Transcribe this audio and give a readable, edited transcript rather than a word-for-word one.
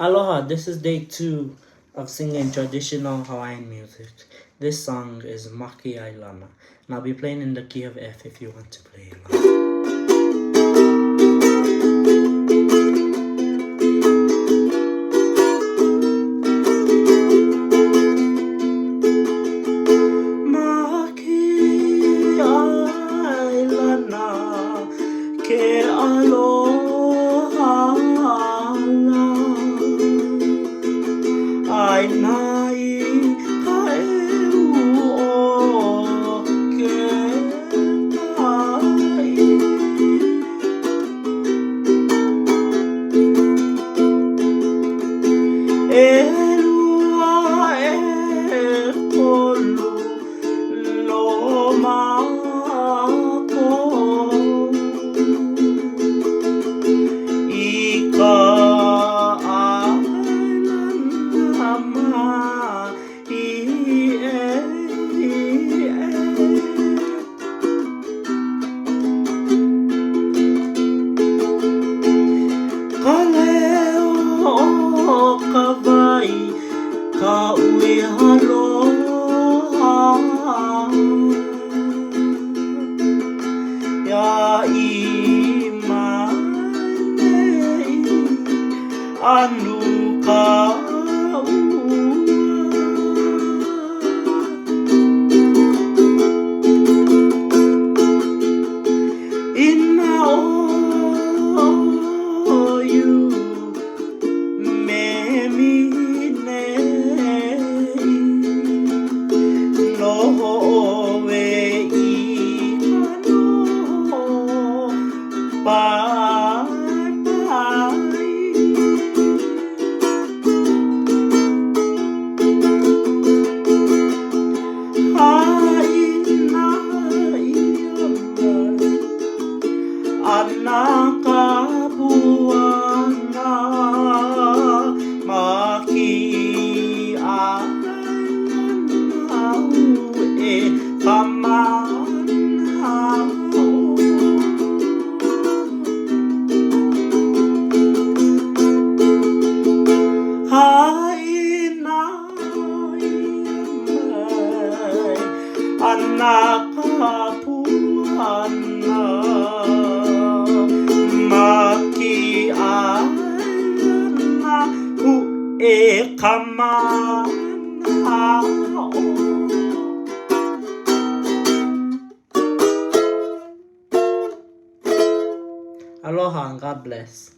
Aloha, this is day 2 of singing traditional Hawaiian music. This song is Maki Ailana, and I'll be playing in the key of F if you want to play along. Ke aloha ai nai ka o ke tai e lua e kolu lo mako ka ui aloha ya I mai anu ka ina o you me Anaka buana maki ana e kamana haina anaka buana maki ana e kamana. Aloha and God bless.